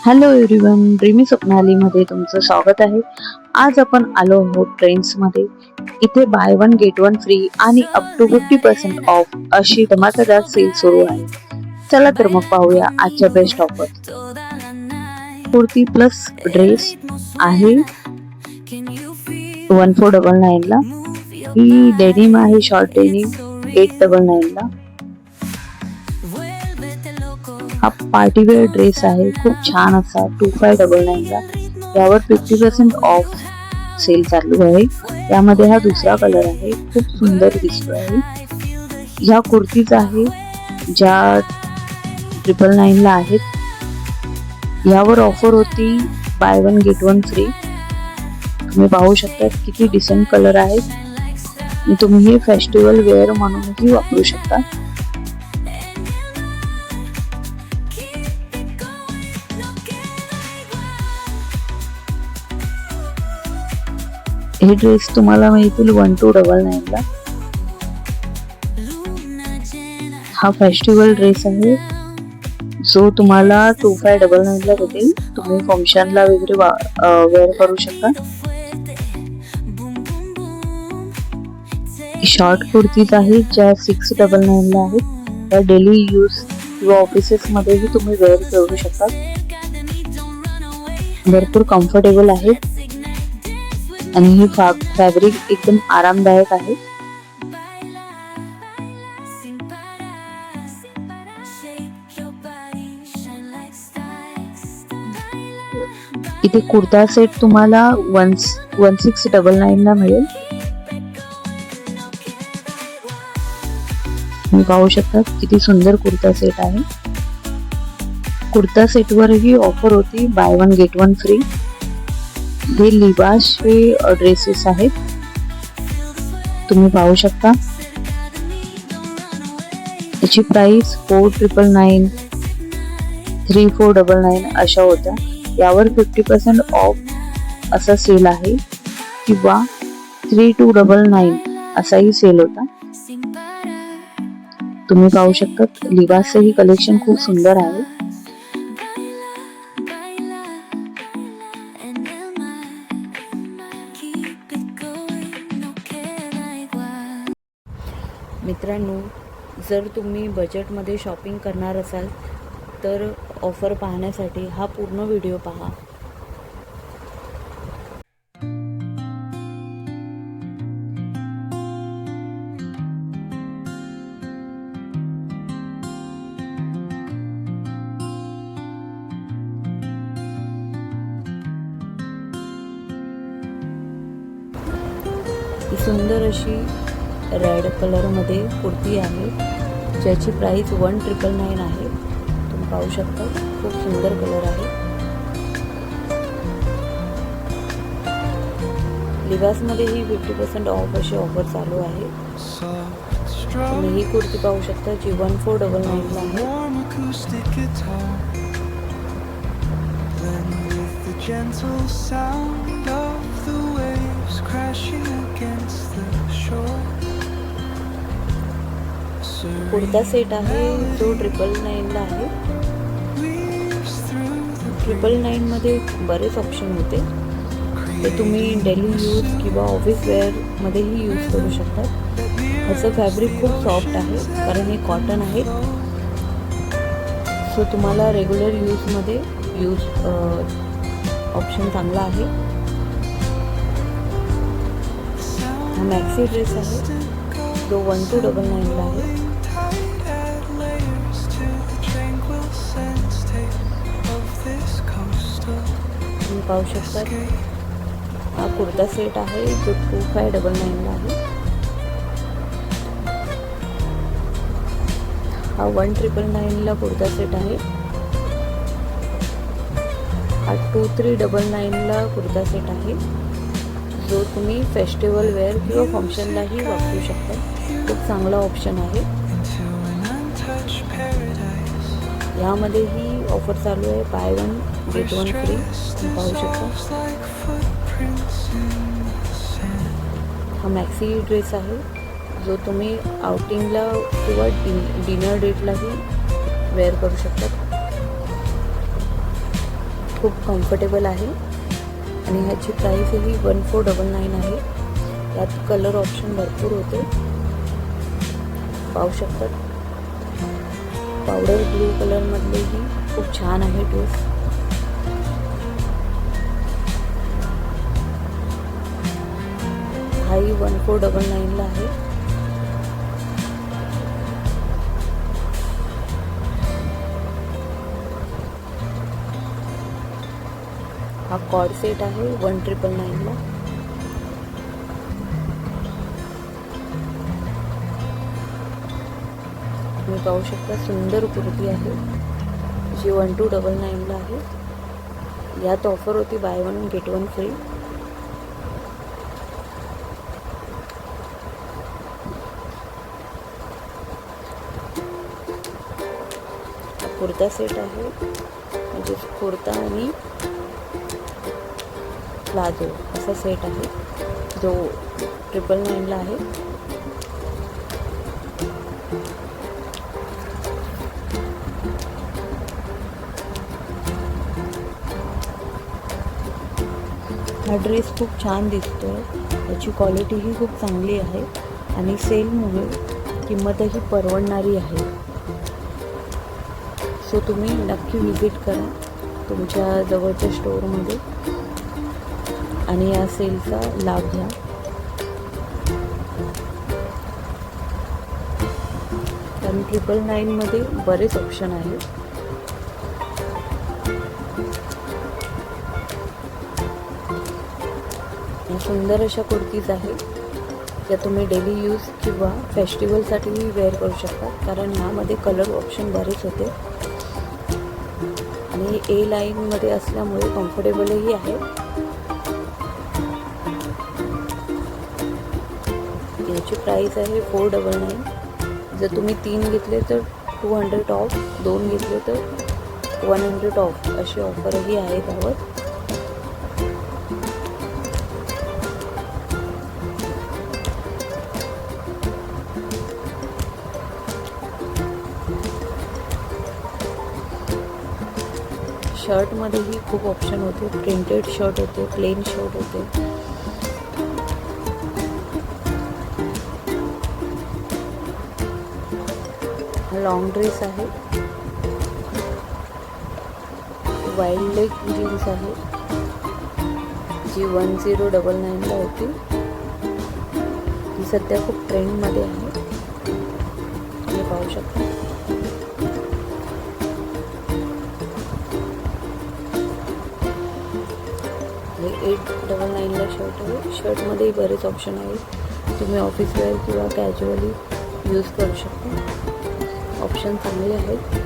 Hello everyone, dreamy स्वप्नालीमध्ये तुमचं स्वागत आहे. आज आपण आलो आहोत ट्रेंड्समध्ये. इथे by one get one free आणि अप टू 50% ऑफ अशी धमाकेदार सेल सुरू आहे. चला तर मग पाहूया आजच्या best offer. Kurti plus dress आहे 1499 ला. ही डेनिम आहे, शॉर्ट डेनिम 899 ला. हा पार्टीवेअर ड्रेस आहे, खूप छान असा 2599 ला. यावर 50% ऑफ सेल चालू आहे. यामध्ये हा दुसरा कलर आहे, खूप सुंदर दिसतो आहे. ह्या कुर्तीज आहे ज्या 999 ला आहेत. यावर ऑफर होती by one get one free. तुम्ही पाहू शकता किती डिसेंट कलर आहेत. तुम्ही हे फेस्टिवल वेअर म्हणूनही वापरू शकता. हे ड्रेस तुम्हाला मिळतील 1299 ला. हा फेस्टिवल ड्रेस आहे जो तुम्हाला 2599 ला भेटेल. तुम्ही फंक्शनला वगैरे वेअर करू शकता. शॉर्ट कुर्तीज आहेत ज्या 699 ला आहेत. त्या डेली यूज किंवा ऑफिसेस मध्येही तुम्ही वेअर करू शकता. भरपूर कम्फर्टेबल आहेत आणि हे फॅब्रिक एकदम आरामदायक आहे. इथे कुर्ता सेट तुम्हाला 1699 ला मिळेल. तुम्ही पाहू शकता किती सुंदर कुर्ता सेट आहे. कुर्ता सेट वरही ऑफर होती by one get one free. हे लिबासचे ड्रेसेस आहेत, तुम्ही पाहू शकता. याची प्राइस 4999, 3499 अशा होत्या. यावर 50% ऑफ असा सेल आहे किंवा 3299 असाही सेल होता. तुम्ही पाहू शकता लिबासचे ही कलेक्शन खूप सुंदर आहे. मित्रांनो, जर तुम्ही बजेटमध्ये शॉपिंग करणार असाल तर ऑफर पाहण्यासाठी हा पूर्ण व्हिडिओ पहा. ही सुंदर अशी रेड कलर मध्ये कुर्ती आहे ज्याची प्राइस 1999 आहे. तुम्ही पाहू शकता खूप सुंदर कलर आहे. लिबास मध्ये ही 50% ऑफ अशी ऑफर चालू आहे. तुम्ही ही कुर्ती पाहू शकता जी 1499 ला आहे. कुर्ता सेट आहे जो 999 ला आहे. 999 मध्ये बरेच ऑप्शन होते. ते तुम्ही डेली यूज किंवा ऑफिस वेअर मध्येही यूज करू शकता. ह्याचं फॅब्रिक खूप सॉफ्ट आहे कारण हे कॉटन आहे. सो तुम्हाला रेग्युलर यूजमध्ये ऑप्शन चांगला आहे. हा मॅक्सी ड्रेस आहे जो 1299 ला आहे. तुम्ही पाहू शकता हा कुर्ता सेट आहे जो 2599 ला आहे. हा 1999 ला कुर्ता सेट आहे. हा 2399 ला कुर्ता सेट आहे जो तुम्ही फेस्टिवल वेअर किंवा फंक्शनलाही वापरू शकता. खूप चांगला ऑप्शन आहे. यामध्येही ऑफर चालू आहे by one get one free. तुम्ही पाहू शकता हा मॅक्सी ड्रेस आहे जो तुम्ही आउटिंगला किंवा डिनर डेटलाही वेअर करू शकता. खूप कम्फर्टेबल आहे आणि ह्याची प्राईस ही 1499 आहे. यात कलर ऑप्शन भरपूर होते, पाहू शकतात. पावडर ब्लू कलरमधलेही खूप छान आहे ड्रेस. हाही 1499 आहे. हा कॉर्ड सेट आहे 1999 तुम्ही पाहू शकता. सुंदर कुर्ती आहे जी 1299 आहे. यात ऑफर होती by one get one free. हा कुर्ता सेट आहे, म्हणजे कुर्ता आणि प्लाझो असा सेट आहे जो 999 आहे. हा ड्रेस खूप छान दिसतोय. त्याची क्वालिटीही खूप चांगली आहे आणि सेलमुळे किंमतही परवडणारी आहे. सो तुम्ही नक्की विजिट करा तुमच्या जवळच्या स्टोअरमध्ये आणि या सेलचा लाभ घ्या. कारण 999 मध्ये बरेच ऑप्शन आहेत. सुंदर अशा कुर्तीज आहेत त्या तुम्ही डेली यूज किंवा फेस्टिवलसाठीही वेअर करू शकता. कारण ह्यामध्ये कलर ऑप्शन बरेच होते आणि ए लाईनमध्ये असल्यामुळे कम्फर्टेबलही आहे. याची प्राईस आहे 499. जर तुम्ही 3 घेतले तर 200 ऑफ, 2 घेतले तर 100 ऑफ अशी ऑफरही आहे त्यावर. शर्टमध्येही खूप ऑप्शन होते. प्रिंटेड शर्ट होते, प्लेन शर्ट होते. लॉंग ड्रेस आहे, वाइल्ड लेग जीन्स आहे जी 1099 होती. ही सध्या खूप ट्रेंडमध्ये आहे, तुम्ही पाहू शकता. हे 899 शर्ट आहे. शर्टमध्येही बरेच ऑप्शन आहेत. तुम्ही ऑफिस वेअर किंवा कॅज्युअली यूज करू शकता. ऑप्शन चांगले आहेत.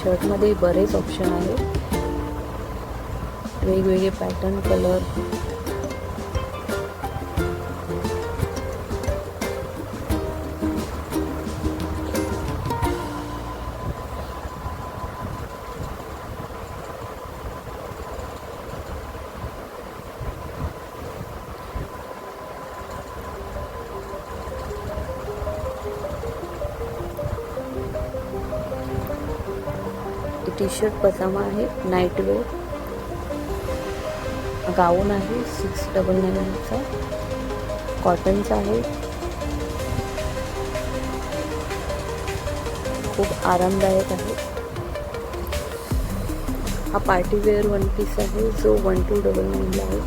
शर्टमध्ये बरेच ऑप्शन आहेत. वेगवेगळे पॅटर्न, कलर. टी शर्ट पजामा आहे, नाईट वेअर. गाऊन आहे 699चा, कॉटनचा आहे. खूप आरामदायक आहे. हा पार्टी वेअर वन पीस आहे जो 1299 आहे.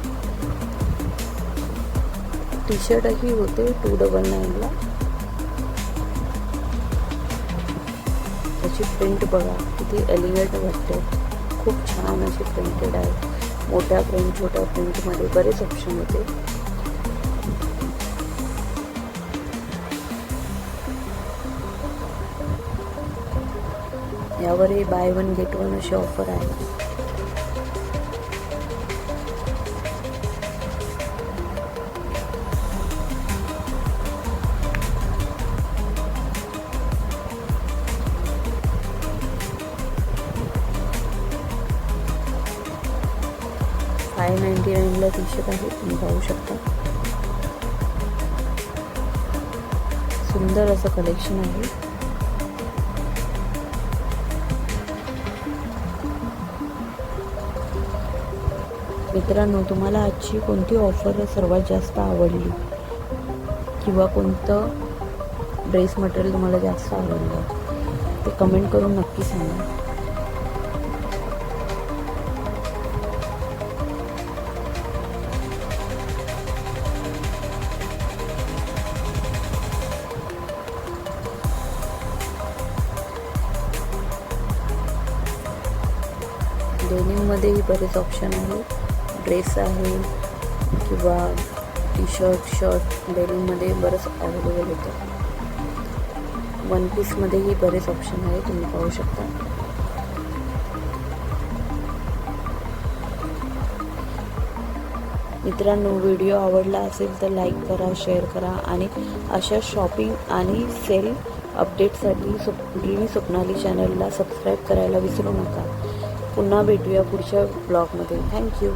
टी शर्टही होते 299. त्याची प्रिंट बघा किती एलिगंट वाटते. खूप छान अशी प्रिंटेड आहे. मोठ्या प्रिंट, छोट्या प्रिंटमध्ये बरेच ऑप्शन होते. यावरही बाय वन गेट वन अशी ऑफर आहे. 599ला टी शर्ट आहे, तुम्ही पाहू शकता. सुंदर असं कलेक्शन आहे. मित्रांनो, तुम्हाला आजची कोणती ऑफर सर्वात जास्त आवडली किंवा कोणतं ड्रेस मटेरियल तुम्हाला जास्त आवडलं ते कमेंट करून नक्की सांगा. डेनिममध्येही बरेच ऑप्शन आहेत. ड्रेस आहे किंवा टी शर्ट डेनिममध्ये बरंच अवेलेबल होतं. वन पीसमध्येही बरेच ऑप्शन आहे, तुम्ही पाहू शकता. मित्रांनो, व्हिडिओ आवडला असेल तर लाईक करा, शेअर करा आणि अशा शॉपिंग आणि सेल अपडेटसाठी ड्रीमी स्वप्नाली चॅनलला सबस्क्राईब करायला विसरू नका. पुन्हा भेटूया पुढच्या ब्लॉगमध्ये. थँक्यू.